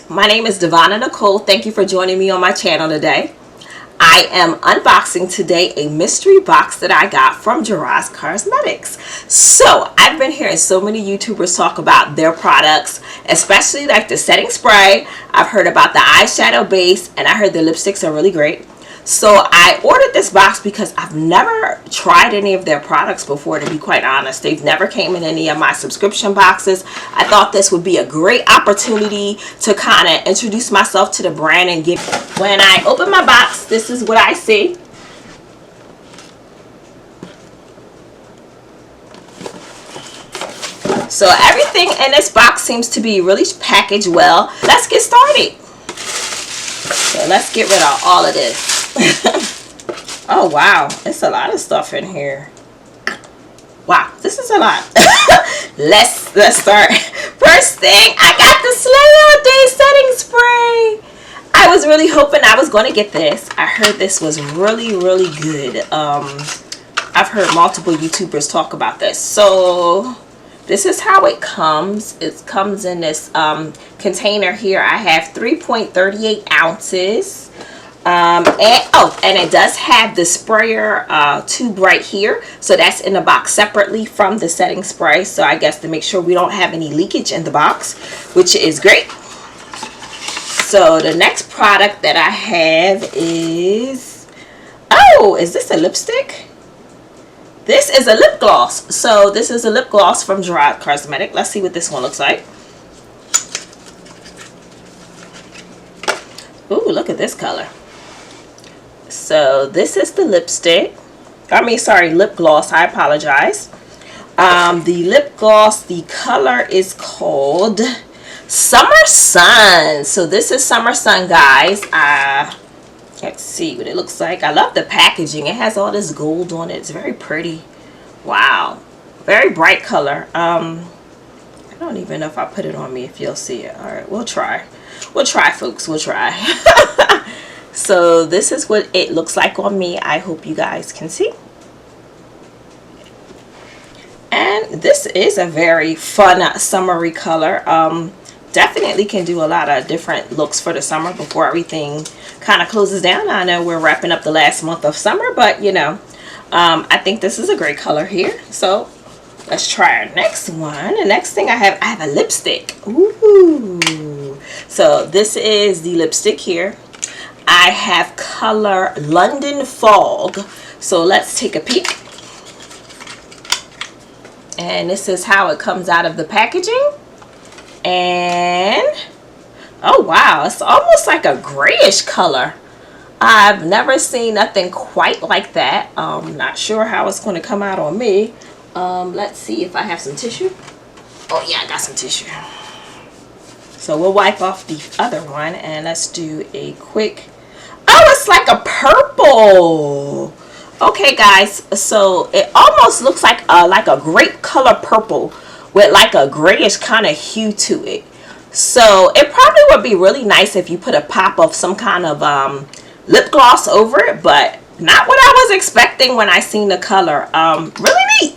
My name is Devonna Nicole. Thank you for joining me on my channel today. I am unboxing today a mystery box that I got from Gerard's Cosmetics. So I've been hearing so many YouTubers talk about their products, especially like the setting spray. I've heard about the eyeshadow base, and I heard the lipsticks are really great. So I ordered this box because I've never tried any of their products before, to be quite honest. They've never came in any of my subscription boxes. I thought this would be a great opportunity to kind of introduce myself to the brand and give. When I open my box, this is what I see. So everything in this box seems to be really packaged well. Let's get started. So let's get rid of all of this. Oh wow, it's a lot of stuff in here. Wow, this is a lot. let's start. First thing, I got the Slay All Day setting spray. I was really hoping I was going to get this. I heard this was really good. I've heard multiple YouTubers talk about this. So this is how it comes. It comes in this container here. I have 3.38 ounces. And it does have the sprayer tube right here, so that's in the box separately from the setting spray. So I guess to make sure we don't have any leakage in the box, which is great. So the next product that I have is, is this a lipstick? This is a lip gloss. So this is a lip gloss from Gerard Cosmetics. Let's see what this one looks like. Ooh, look at this color. So this is the lipstick. Lip gloss. I apologize. The lip gloss, the color is called Summer Sun. So this is Summer Sun, guys. Let's see what it looks like. I love the packaging. It has all this gold on it. It's very pretty. Wow. Very bright color. I don't even know if I put it on me if you'll see it. All right, we'll try. We'll try, folks. We'll try. So this is what it looks like on me. I hope you guys can see. And this is a very fun summery color. Definitely can do a lot of different looks for the summer before everything kind of closes down. I know we're wrapping up the last month of summer, but you know, I think this is a great color here. So let's try our next one. The next thing I have a lipstick. Ooh. So this is the lipstick here. I have color London Fog. So let's take a peek. And this is how it comes out of the packaging. And oh wow, it's almost like a grayish color. I've never seen nothing quite like that. Not sure how it's going to come out on me. Let's see if I have some tissue. Oh yeah, I got some tissue. So we'll wipe off the other one and let's do a quick. Oh, it's like a purple. Okay, guys. So it almost looks like a grape color purple with like a grayish kind of hue to it. So it probably would be really nice if you put a pop of some kind of lip gloss over it, but not what I was expecting when I seen the color. Really neat.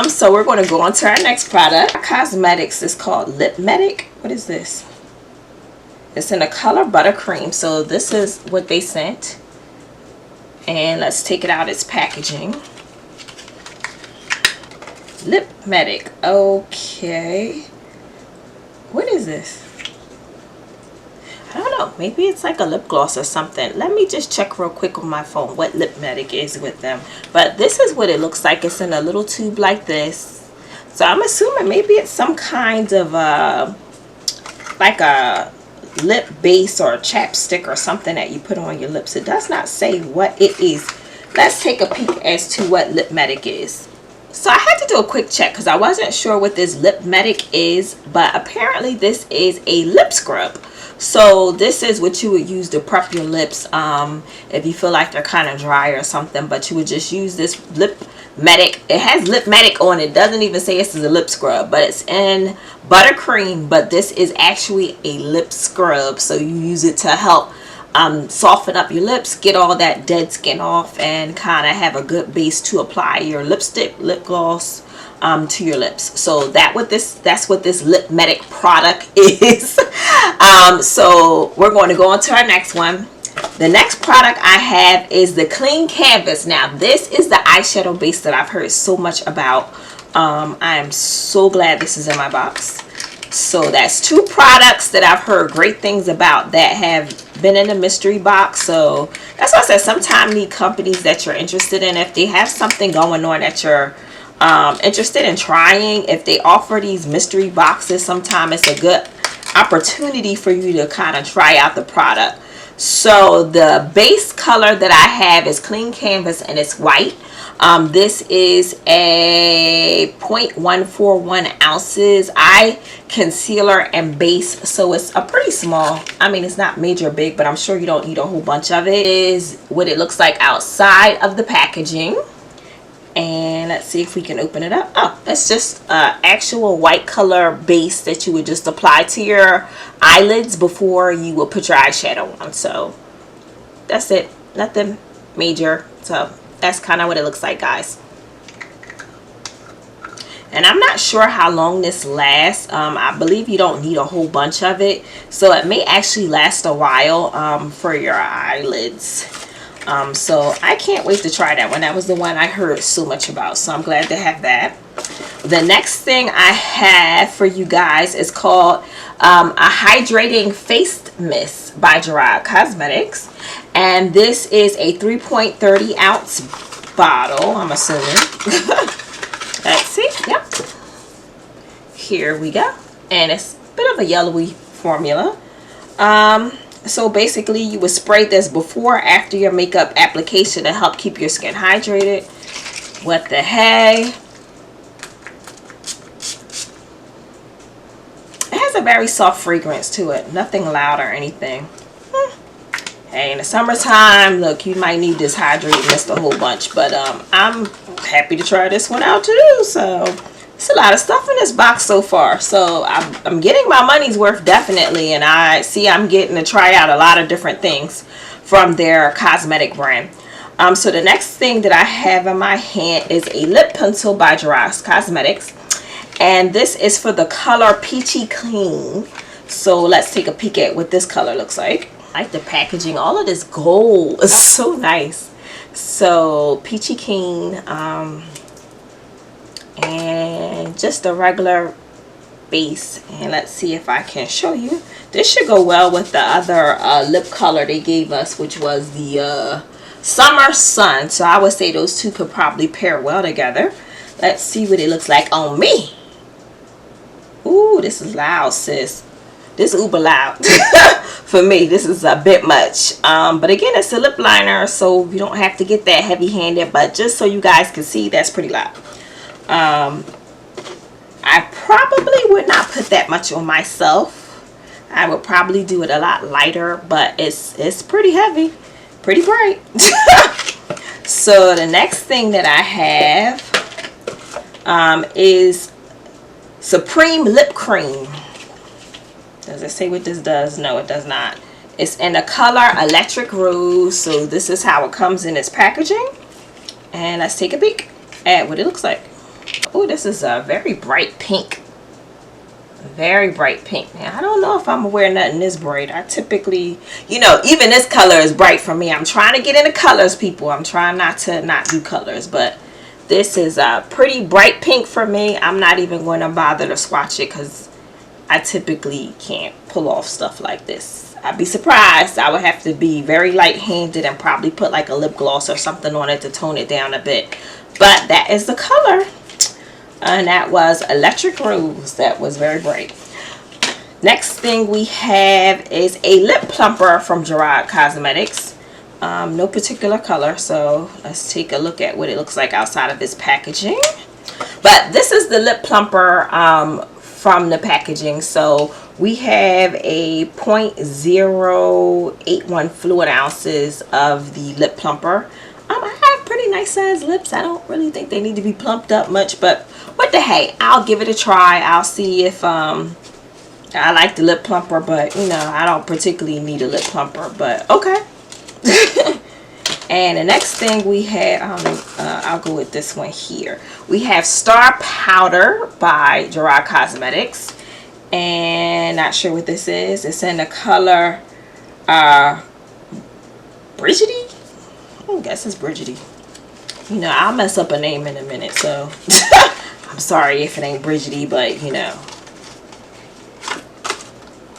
So we're going to go on to our next product. Cosmetics is called Lip Medic. What is this? It's in the color Buttercream. So this is what they sent. And let's take it out its packaging. Lip Medic. Okay. What is this? I don't know. Maybe it's like a lip gloss or something. Let me just check real quick on my phone what Lip Medic is with them. But this is what it looks like. It's in a little tube like this. So I'm assuming maybe it's some kind of like a lip base or a chapstick or something that you put on your lips. It does not say what it is. Let's take a peek as to what Lip Medic is. So I had to do a quick check because I wasn't sure what this Lip Medic is, but apparently this is a lip scrub. So this is what you would use to prep your lips if you feel like they're kind of dry or something, but you would just use this Lip Medic. It has Lip Medic on it. It doesn't even say this is a lip scrub, but it's in Buttercream, but this is actually a lip scrub. So you use it to help soften up your lips, get all that dead skin off, and kind of have a good base to apply your lipstick, lip gloss to your lips. So that's what this Lip Medic product is. So we're going to go on to our next one. The next product I have is the Clean Canvas. Now this is the eyeshadow base that I've heard so much about. I am so glad this is in my box. So that's two products that I've heard great things about that have been in the mystery box. So that's why I said sometimes need companies that you're interested in. If they have something going on that you're interested in trying, if they offer these mystery boxes, sometimes it's a good opportunity for you to kind of try out the product. So the base color that I have is Clean Canvas and it's white. This is a 0.141 ounces eye concealer and base, so it's a pretty small, I mean it's not major big, but I'm sure you don't need a whole bunch of it. It is what it looks like outside of the packaging. And let's see if we can open it up. Oh, it's just an actual white color base that you would just apply to your eyelids before you will put your eyeshadow on. So that's it, nothing major. So that's kind of what it looks like, guys. And I'm not sure how long this lasts. I believe you don't need a whole bunch of it, so it may actually last a while for your eyelids. So I can't wait to try that one. That was the one I heard so much about, so I'm glad to have that. The next thing I have for you guys is called a hydrating face mist by Gerard Cosmetics, and this is a 3.30 ounce bottle, I'm assuming. Let's see. Yep, here we go. And it's a bit of a yellowy formula. So basically you would spray this before or after your makeup application to help keep your skin hydrated. What the hey. It has a very soft fragrance to it, nothing loud or anything. Hey, in the summertime, look, you might need this hydrating mist a whole bunch, but I'm happy to try this one out too. So it's a lot of stuff in this box so far, so I'm getting my money's worth definitely, and I'm getting to try out a lot of different things from their cosmetic brand. So the next thing that I have in my hand is a lip pencil by Gerard Cosmetics, and this is for the color Peachy Clean. So let's take a peek at what this color looks like. I like the packaging. All of this gold is so nice. So Peachy Keen, and just a regular base. And let's see if I can show you. This should go well with the other lip color they gave us, which was the Summer Sun. So I would say those two could probably pair well together. Let's see what it looks like on me. Ooh, this is loud, sis. This is uber loud. For me, this is a bit much. But again, it's a lip liner, so you don't have to get that heavy-handed. But just so you guys can see, that's pretty loud. I probably would not put that much on myself. I would probably do it a lot lighter, but it's pretty heavy, pretty bright. So the next thing that I have is Supreme Lip Cream. Does it say what this does? No, it does not. It's in the color Electric Rose. So this is how it comes in its packaging. And let's take a peek at what it looks like. Oh, this is a very bright pink. Very bright pink. Now, I don't know if I'm gonna wear nothing this bright. I typically, you know, even this color is bright for me. I'm trying to get into colors, people. I'm trying not to not do colors, but this is a pretty bright pink for me. I'm not even going to bother to swatch it because I typically can't pull off stuff like this. I'd be surprised. I would have to be very light-handed and probably put like a lip gloss or something on it to tone it down a bit. But that is the color. And that was Electric Rose. That was very bright. Next thing we have is a lip plumper from Gerard Cosmetics. No particular color. So let's take a look at what it looks like outside of this packaging. But this is the lip plumper from the packaging. So we have a 0.081 fluid ounces of the lip plumper. I have pretty nice sized lips. I don't really think they need to be plumped up much, but what the hey, I'll give it a try. I'll see if I like the lip plumper, but you know, I don't particularly need a lip plumper, but okay. And the next thing we have, I'll go with this one here. We have Star Powder by Gerard Cosmetics. And not sure what this is. It's in the color Brigidy. I guess it's Brigidy. You know, I'll mess up a name in a minute, so I'm sorry if it ain't Brigidy, but you know.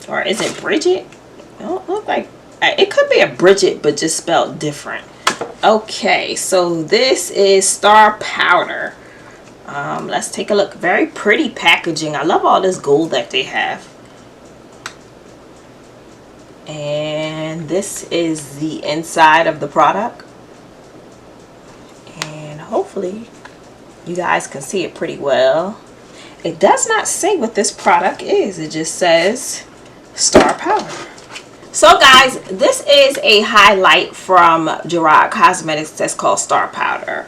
Or is it Bridget? It don't look like it could be a Bridget, but just spelled different. Okay, so this is Star Powder. Let's take a look. Very pretty packaging. I love all this gold that they have. And this is the inside of the product. And hopefully you guys can see it pretty well. It does not say what this product is. It just says Star Powder. So guys, this is a highlight from Gerard Cosmetics that's called Star Powder.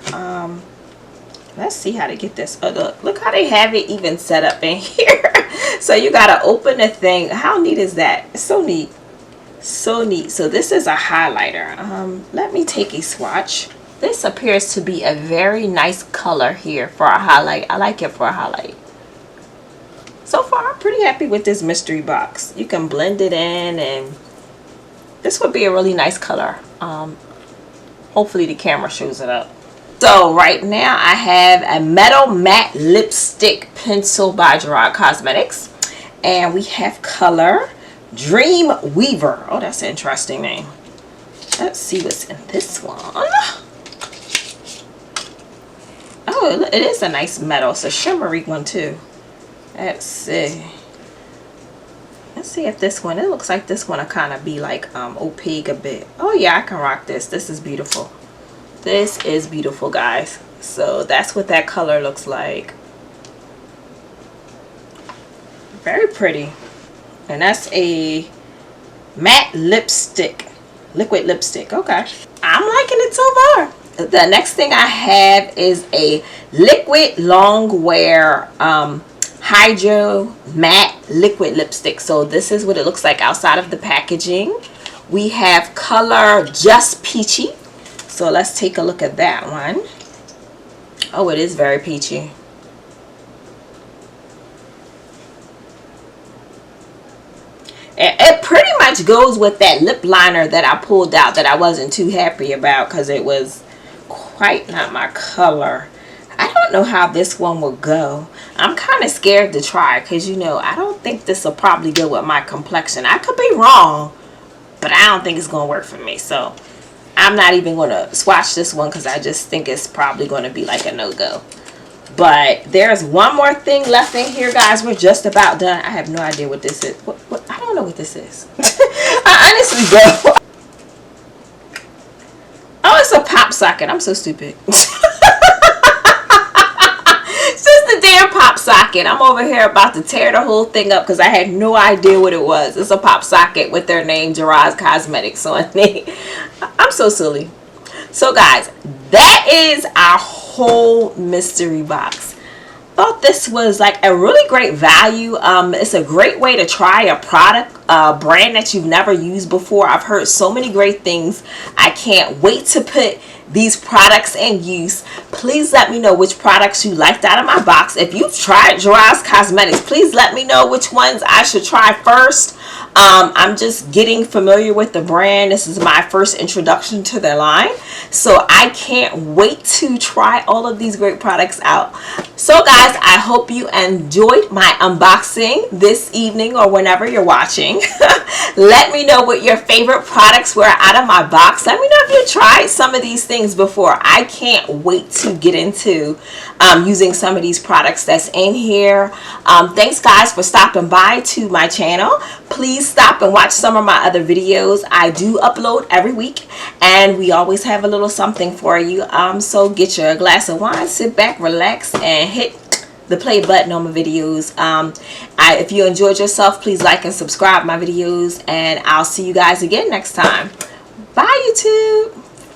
Let's see how to get this. Oh, look how they have it even set up in here. So you gotta open the thing. How neat is that? It's so neat. So neat. So this is a highlighter. Let me take a swatch. This appears to be a very nice color here for a highlight. I like it for a highlight. So far, I'm pretty happy with this mystery box. You can blend it in, and this would be a really nice color. Hopefully the camera shows it up. So right now I have a Metal Matte Lipstick Pencil by Gerard Cosmetics. And we have color Dream Weaver. Oh, that's an interesting name. Let's see what's in this one. Oh, it is a nice metal. It's a shimmery one too. Let's see. Let's see if this one, it looks like this one will kind of be like opaque a bit. Oh yeah, I can rock this. This is beautiful. This is beautiful, guys. So that's what that color looks like. Very pretty. And that's a matte lipstick, liquid lipstick. Okay, I'm liking it so far. The next thing I have is a liquid long wear hydro matte liquid lipstick. So this is what it looks like outside of the packaging. We have color Just Peachy. So let's take a look at that one. Oh, it is very peachy. It pretty much goes with that lip liner that I pulled out that I wasn't too happy about because it was quite not my color. I don't know how this one will go. I'm kind of scared to try because, you know, I don't think this will probably go with my complexion. I could be wrong, but I don't think it's going to work for me. So I'm not even going to swatch this one because I just think it's probably going to be like a no-go. But there's one more thing left in here, guys. We're just about done. I have no idea what this is. What? I don't know what this is. I honestly don't. Oh, it's a pop socket. I'm so stupid. It's just a damn pop socket. I'm over here about to tear the whole thing up because I had no idea what it was. It's a pop socket with their name, Gerard Cosmetics, on it. I'm so silly. So, guys, that is our whole mystery box. Thought this was like a really great value. It's a great way to try a product, brand that you've never used before. I've heard so many great things. I can't wait to put these products in use. Please let me know which products you liked out of my box. If you've tried Gerard Cosmetics, please let me know which ones I should try first. I'm just getting familiar with the brand. This is my first introduction to their line, so I can't wait to try all of these great products out. So guys, I hope you enjoyed my unboxing this evening or whenever you're watching. Let me know what your favorite products were out of my box. Let me know if you tried some of these things before. I can't wait to get into using some of these products that's in here. Thanks guys for stopping by to my channel. Please stop and watch some of my other videos. I do upload every week and we always have a little something for you. So get your glass of wine, sit back, relax, and hit the play button on my videos. If you enjoyed yourself, please like and subscribe my videos, and I'll see you guys again next time. Bye, YouTube.